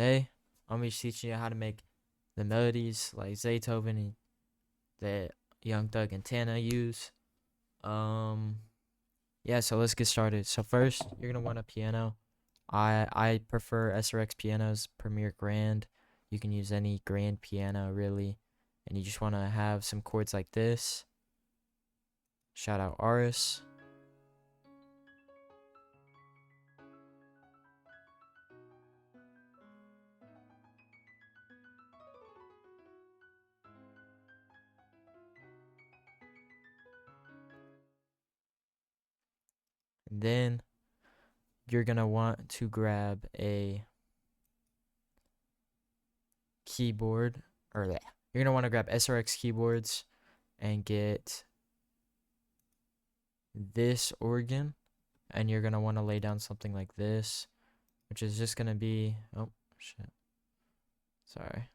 Today, I'm gonna be teaching you how to make the melodies like Zaytoven and that Young Thug and Tana use. Um, yeah, so let's get started. So first, you're gonna want a piano. I prefer SRX pianos, Premier Grand. You can use any grand piano really, and you just want to have some chords like this. Shout out Aris. And then you're gonna want to grab a keyboard, or yeah, you're gonna want to grab SRX keyboards and get this organ, and you're gonna want to lay down something like this, which is just gonna be, oh shit, sorry,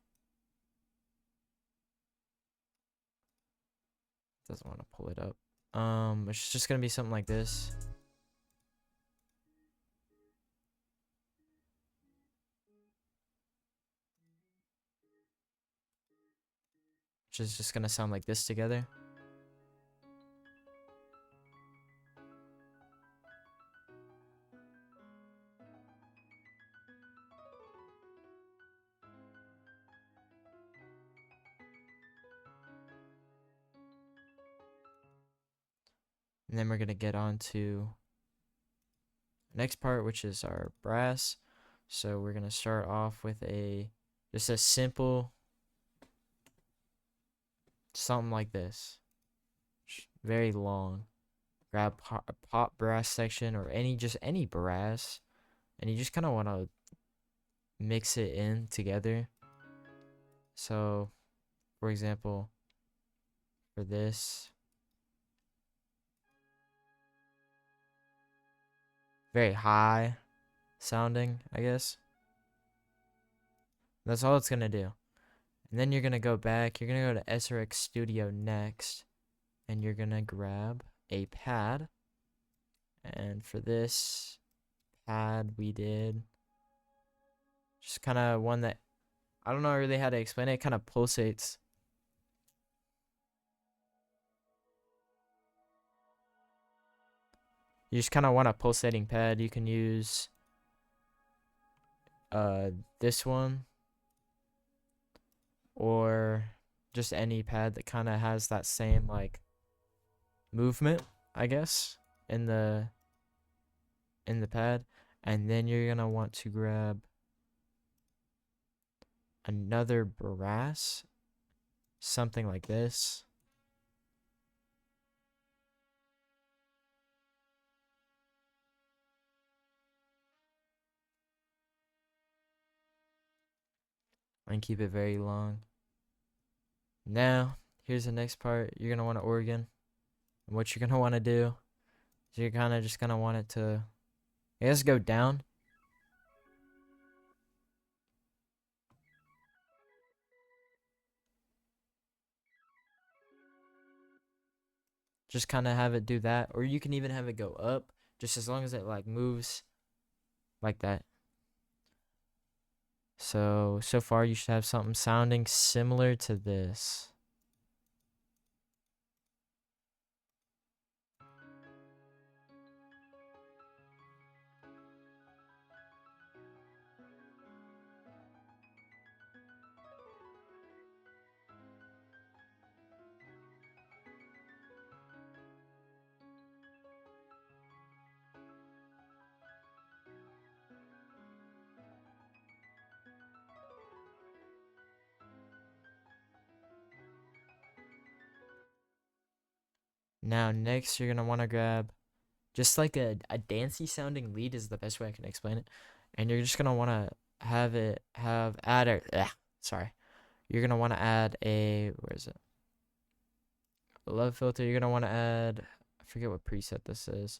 doesn't want to pull it up. It's just gonna be something like this, which is just gonna sound like this together. And then we're gonna get on to the next part, which is our brass. So we're gonna start off with just a simple something like this, very long. Grab a pop brass section or any brass, and you just kind of want to mix it in together. So, for example, for this, very high sounding, I guess. That's all it's gonna do. And then you're gonna go back, you're gonna go to SRX Studio next, and you're gonna grab a pad. And for this pad, we did just kind of one that, I don't know really how to explain it, it kind of pulsates. You just kind of want a pulsating pad. You can use this one, or just any pad that kind of has that same like movement, I guess, in the pad. And then you're gonna want to grab another brass, something like this. And keep it very long. Now, here's the next part. You're gonna want an organ. And what you're gonna want to do is you're kind of just gonna want it to, I guess, go down. Just kind of have it do that, or you can even have it go up, just as long as it like moves like that. So far you should have something sounding similar to this. Now next you're gonna want to grab just like a dancey sounding lead is the best way I can explain it. And you're just gonna want to add a sorry. You're gonna want to add where is it? A love filter. You're gonna want to add, I forget what preset this is,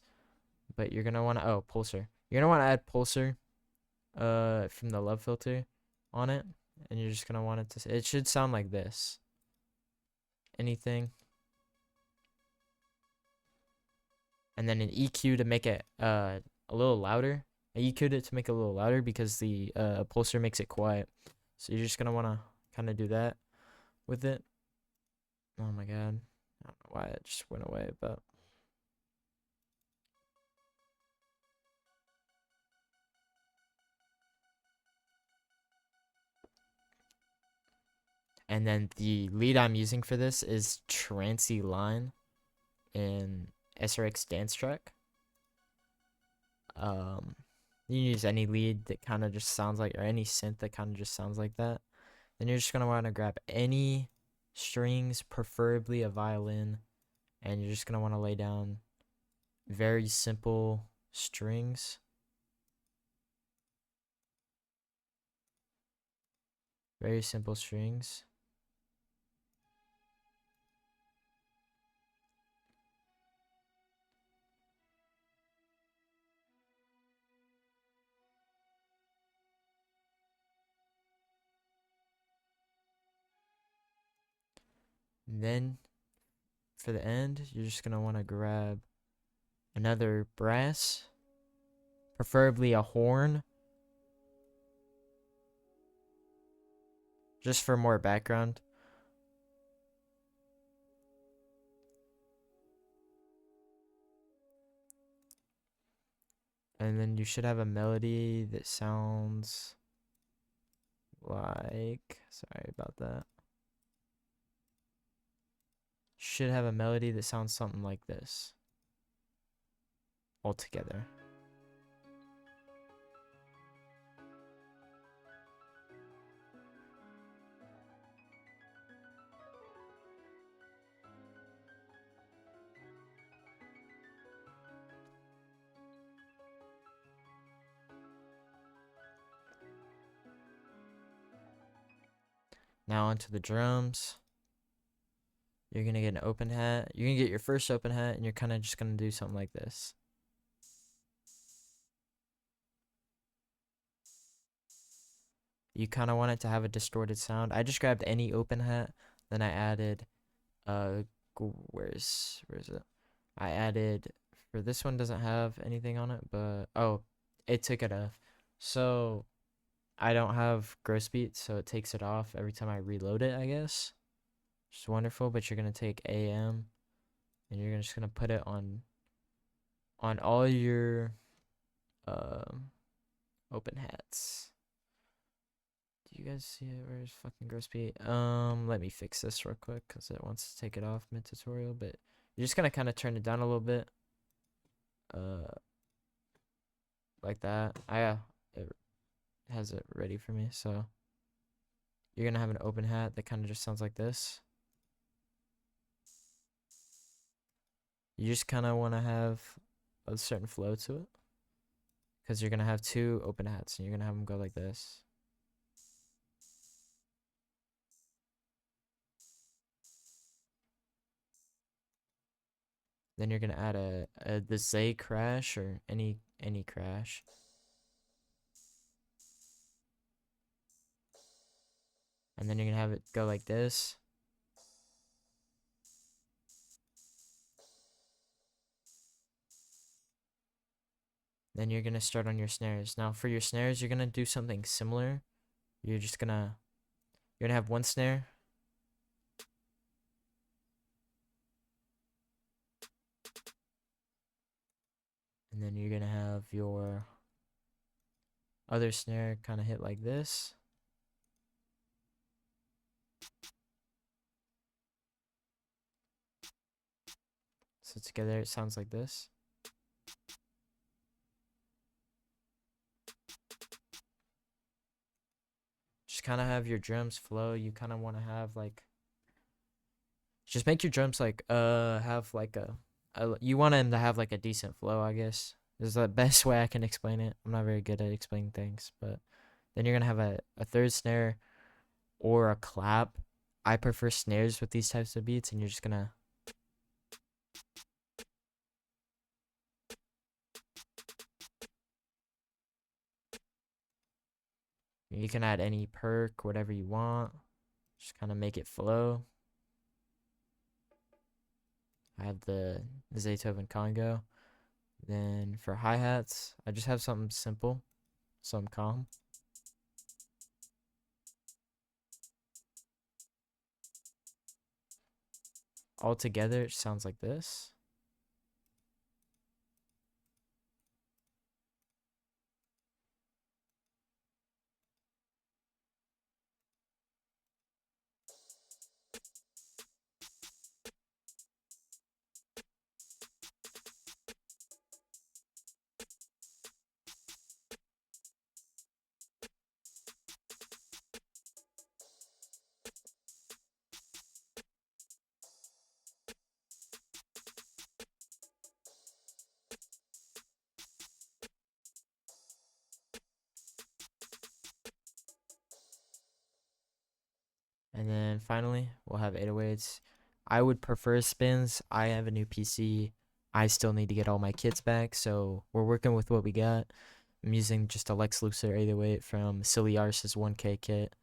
but you're gonna want to, oh, pulsar. You're gonna want to add pulsar from the love filter on it, and you're just gonna want it to, it should sound like this. Anything. And then an EQ to make it a little louder, You EQ'd it to make it a little louder because the pulser makes it quiet. So you're just gonna wanna kind of do that with it. Oh my god, I don't know why it just went away, but and then the lead I'm using for this is Trancy Line in SRX Dance Track. You can use any lead that kind of just sounds like, or any synth that kind of just sounds like that. Then you're just gonna want to grab any strings, preferably a violin, and you're just gonna want to lay down very simple strings. Very simple strings. And then for the end, you're just gonna want to grab another brass, preferably a horn, just for more background. And then you should have a melody that sounds like, sorry about that. Should have a melody that sounds something like this altogether. Now onto the drums. You're gonna get an open hat. You're gonna get your first open hat, and you're kind of just gonna do something like this. You kind of want it to have a distorted sound. I just grabbed any open hat, then I added, where's it? I added, for this one doesn't have anything on it, but, oh, it took it off. So, I don't have gross beat, so it takes it off every time I reload it, I guess. Which is wonderful, but you're gonna take AM, and you're just gonna put it on all your, open hats. Do you guys see it? Where's fucking gross beat? Let me fix this real quick because it wants to take it off mid-tutorial, but you're just gonna kind of turn it down a little bit. Like that. It has it ready for me, so you're gonna have an open hat that kind of just sounds like this. You just kind of want to have a certain flow to it because you're gonna have two open hats and you're gonna have them go like this. Then you're gonna add the Z crash or any crash. And then you're gonna have it go like this. Then you're gonna start on your snares. Now for your snares, you're gonna do something similar. You're gonna have one snare. And then you're gonna have your other snare kind of hit like this. So together it sounds like this. Just kind of have your drums flow. You kind of want to have like, just make your drums like have like you want them to have like a decent flow, I guess. Is the best way I can explain it. I'm not very good at explaining things, but then you're gonna have a third snare or a clap. I prefer snares with these types of beats, and you're just gonna you can add any perk, whatever you want. Just kind of make it flow. I have the Beethoven Congo. Then for hi-hats, I just have something simple, some calm. All together, it sounds like this. And then finally, we'll have 808s. I would prefer spins. I have a new PC. I still need to get all my kits back, so we're working with what we got. I'm using just a Lex Luthor 808 from Silly Arse's 1K kit.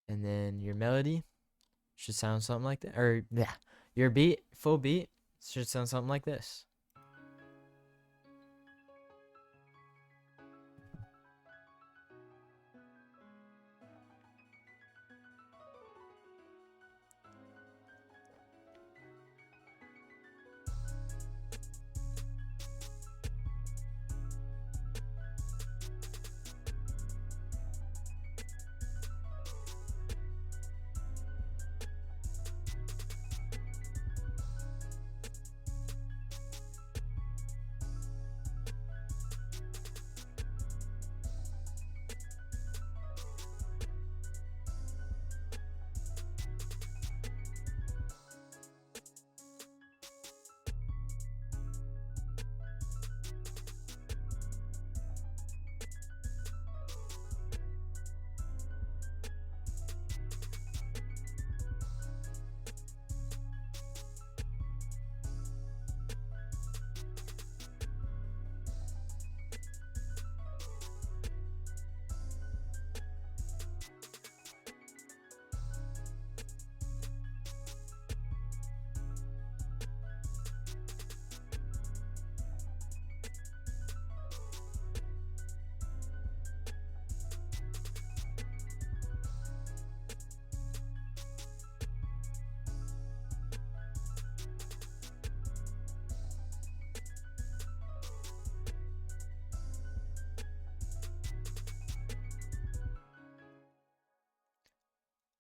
And then your melody should sound something like that. Or, yeah, your beat, full beat, should sound something like this.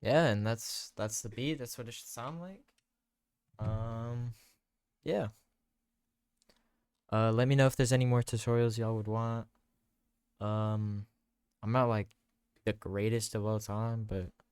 Yeah, and that's the beat. That's what it should sound like. Um, yeah. Let me know if there's any more tutorials y'all would want. Um, I'm not like the greatest of all time, but